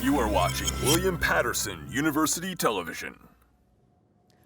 You are watching William Patterson University Television.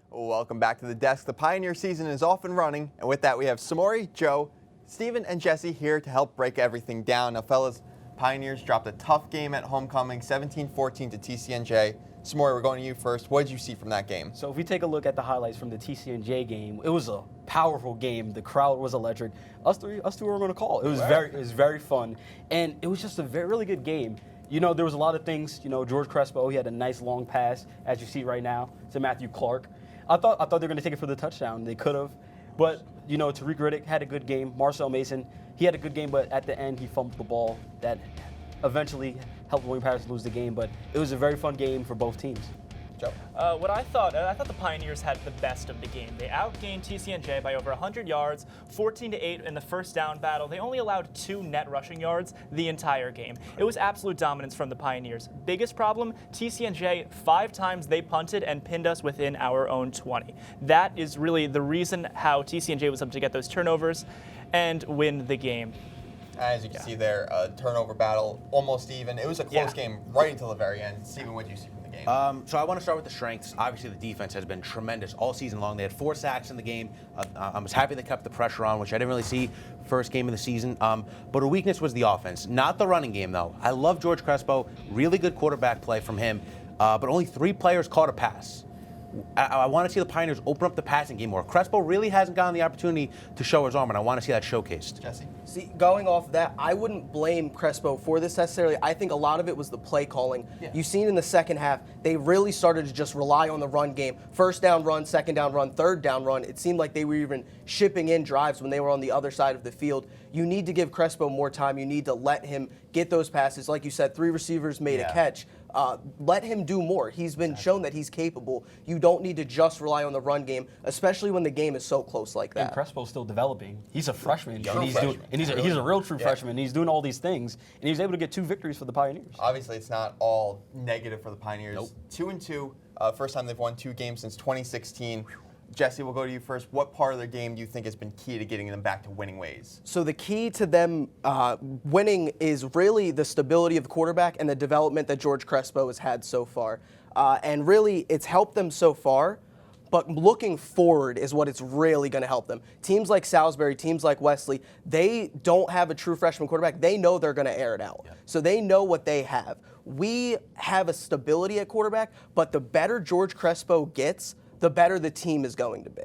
Welcome back to the desk. The Pioneer season is off and running, and with that we have Samory, Joe, Steven, and Jesse here to help break everything down. Now, fellas, Pioneers dropped a tough game at homecoming, 17-14 to TCNJ. Samory, we're going to you first. What did you see from that game? So if we take a look at the highlights from the TCNJ game, it was a powerful game. The crowd was electric. Us two were going to call. It was very fun, and it was just a really good game. You know, there was a lot of things. You know, George Crespo, he had a nice long pass, as you see right now, to Matthew Clarke. I thought they were going to take it for the touchdown. They could have, but you know, Tariq Riddick had a good game. Marcel Mason, he had a good game, but at the end he fumbled the ball. That eventually helped William Patterson lose the game, but it was a very fun game for both teams. Joe? I thought the Pioneers had the best of the game. They outgained TCNJ by over 100 yards, 14-8 in the first down battle. They only allowed 2 net rushing yards the entire game. It was absolute dominance from the Pioneers. Biggest problem, TCNJ, 5 times they punted and pinned us within our own 20. That is really the reason how TCNJ was able to get those turnovers and win the game. As you can see there, a turnover battle, almost even. It was a close game right until the very end. Steven, what did you see from the game? So I want to start with the strengths. Obviously, the defense has been tremendous all season long. They had 4 sacks in the game. I was happy they kept the pressure on, which I didn't really see first game of the season. But a weakness was the offense, not the running game, though. I love George Crespo. Really good quarterback play from him. But only 3 players caught a pass. I want to see the Pioneers open up the passing game more. Crespo really hasn't gotten the opportunity to show his arm, and I want to see that showcased. Jesse? See, going off that, I wouldn't blame Crespo for this necessarily. I think a lot of it was the play calling. Yeah. You've seen in the second half, they really started to just rely on the run game. First down run, second down run, third down run. It seemed like they were even shipping in drives when they were on the other side of the field. You need to give Crespo more time. You need to let him get those passes. Like you said, 3 receivers made a catch. Let him do more. He's been shown that he's capable. You don't need to just rely on the run game, especially when the game is so close like that. And Crespo's still developing. He's a freshman, he's a real true freshman. And he's doing all these things, and he was able to get 2 victories for the Pioneers. Obviously, it's not all negative for the Pioneers. Nope. 2-2, first time they've won 2 games since 2016. Jesse, we'll go to you first. What part of their game do you think has been key to getting them back to winning ways? So the key to them winning is really the stability of the quarterback and the development that George Crespo has had so far. And really, it's helped them so far, but looking forward is what it's really going to help them. Teams like Salisbury, teams like Wesley, they don't have a true freshman quarterback. They know they're going to air it out. Yeah. So they know what they have. We have a stability at quarterback, but the better George Crespo gets, the better the team is going to be.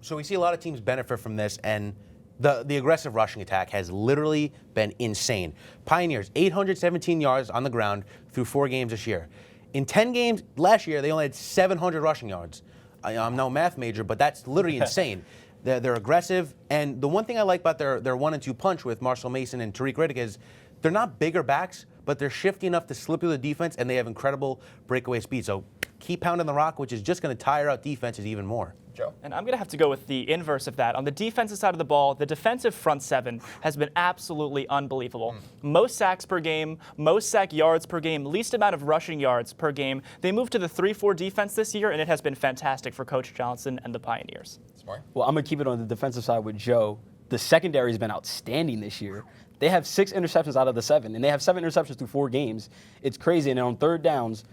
So we see a lot of teams benefit from this, and the aggressive rushing attack has literally been insane. Pioneers, 817 yards on the ground through 4 games this year. In 10 games last year, they only had 700 rushing yards. I'm no math major, but that's literally insane. They're aggressive, and the one thing I like about their 1-2 punch with Marcel Mason and Tariq Riddick is they're not bigger backs, but they're shifty enough to slip through the defense, and they have incredible breakaway speed. So keep pounding the rock, which is just going to tire out defenses even more. Joe? And I'm going to have to go with the inverse of that. On the defensive side of the ball, the defensive front 7 has been absolutely unbelievable. Most sacks per game, most sack yards per game, least amount of rushing yards per game. They moved to the 3-4 defense this year, and it has been fantastic for Coach Johnston and the Pioneers. Smart. Well, I'm going to keep it on the defensive side with Joe. The secondary has been outstanding this year. They have 6 interceptions out of the 7, and they have 7 interceptions through 4 games. It's crazy. And on third downs,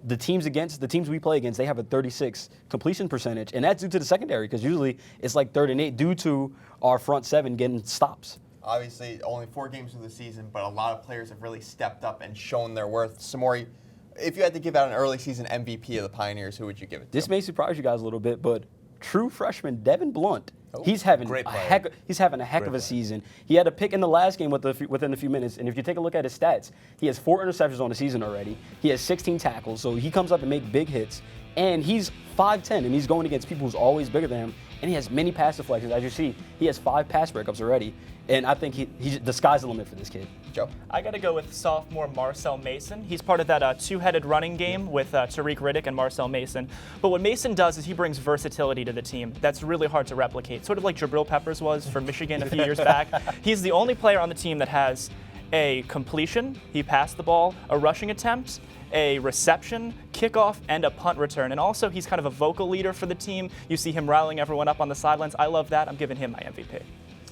the teams we play against, they have a 36 completion percentage, and that's due to the secondary, because usually it's like 3rd and 8 due to our front 7 getting stops. Obviously, only 4 games of the season, but a lot of players have really stepped up and shown their worth. Samory, if you had to give out an early season MVP of the Pioneers, who would you give it to? This may surprise you guys a little bit, but true freshman Devin Blunt, he's having a heck of a season. He had a pick in the last game within a few minutes, and if you take a look at his stats, he has 4 interceptions on the season already. He has 16 tackles, so he comes up and makes big hits. And he's 5'10", and he's going against people who's always bigger than him. And he has many pass deflections. As you see, he has 5 pass breakups already. And I think the sky's the limit for this kid. Joe? I got to go with sophomore Marcel Mason. He's part of that two-headed running game with Tariq Riddick and Marcel Mason. But what Mason does is he brings versatility to the team. That's really hard to replicate. Sort of like Jabril Peppers was for Michigan a few years back. He's the only player on the team that has a completion, he passed the ball, a rushing attempt, a reception, kickoff, and a punt return. And also, he's kind of a vocal leader for the team. You see him riling everyone up on the sidelines. I love that. I'm giving him my MVP.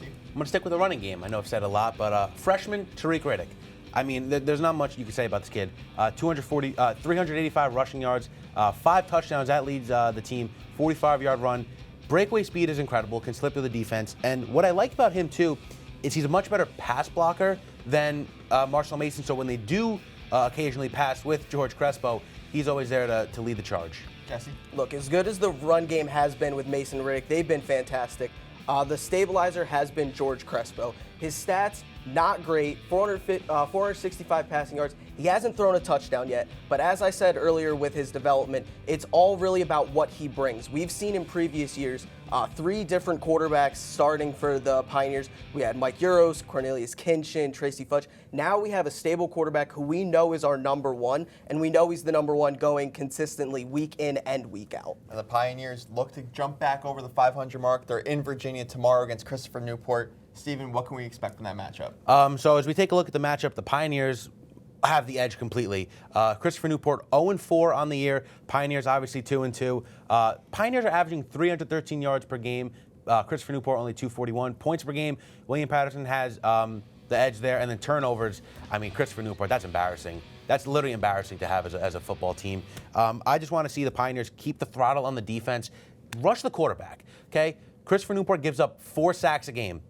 I'm going to stick with the running game. I know I've said a lot, but freshman Tariq Riddick. I mean, there's not much you can say about this kid. 385 rushing yards, 5 touchdowns. That leads the team. 45-yard run. Breakaway speed is incredible. Can slip through the defense. And what I like about him too is he's a much better pass blocker than Marcel Mason. So when they do occasionally pass with George Crespo, he's always there to lead the charge. Jesse? Look, as good as the run game has been with Mason Riddick, they've been fantastic. The stabilizer has been George Crespo. His stats, not great, 465 passing yards. He hasn't thrown a touchdown yet, but as I said earlier with his development, it's all really about what he brings. We've seen in previous years 3 different quarterbacks starting for the Pioneers. We had Mike Uros, Cornelius Kinshin, Tracy Fudge. Now we have a stable quarterback who we know is our number 1, and we know he's the number 1 going consistently week in and week out. And the Pioneers look to jump back over the 500 mark. They're in Virginia tomorrow against Christopher Newport. Steven, what can we expect from that matchup? So as we take a look at the matchup, the Pioneers have the edge completely. Christopher Newport 0-4 on the year. Pioneers obviously 2-2. Pioneers are averaging 313 yards per game. Christopher Newport only 241 points per game. William Patterson has the edge there, and then turnovers. I mean, Christopher Newport, that's embarrassing. That's literally embarrassing to have as a football team. I just want to see the Pioneers keep the throttle on the defense, rush the quarterback. Okay, Christopher Newport gives up 4 sacks a game.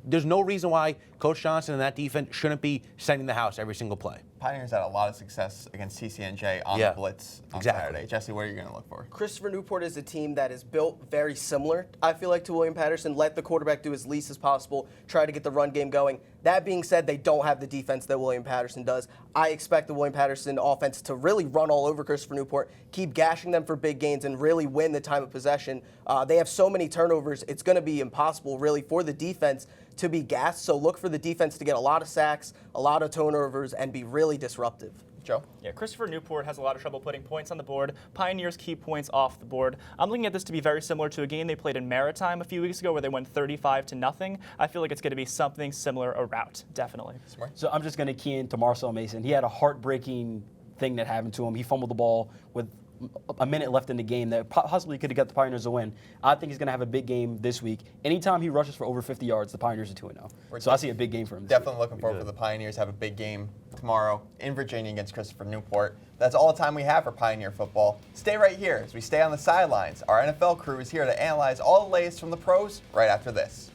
There's no reason why Coach Johnston and that defense shouldn't be sending the house every single play. Pioneers had a lot of success against TCNJ on the blitz on Saturday. Jesse, what are you going to look for? Christopher Newport is a team that is built very similar, I feel like, to William Patterson. Let the quarterback do as least as possible, try to get the run game going. That being said, they don't have the defense that William Patterson does. I expect the William Patterson offense to really run all over Christopher Newport, keep gashing them for big gains, and really win the time of possession. They have so many turnovers, it's going to be impossible, really, for the defense to be gassed. So look for the defense to get a lot of sacks, a lot of turnovers, and be really disruptive. Joe? Yeah, Christopher Newport has a lot of trouble putting points on the board. Pioneers keep points off the board. I'm looking at this to be very similar to a game they played in Maritime a few weeks ago where they went 35-0. I feel like it's going to be something similar a route, definitely. So I'm just going to key into Marcel Mason. He had a heartbreaking thing that happened to him. He fumbled the ball with a minute left in the game that possibly could have got the Pioneers a win. I think he's going to have a big game this week. Anytime he rushes for over 50 yards, the Pioneers are 2-0. So I see a big game for him. Definitely looking forward for the Pioneers have a big game tomorrow in Virginia against Christopher Newport. That's all the time we have for Pioneer football. Stay right here as we stay on the sidelines. Our NFL crew is here to analyze all the latest from the pros right after this.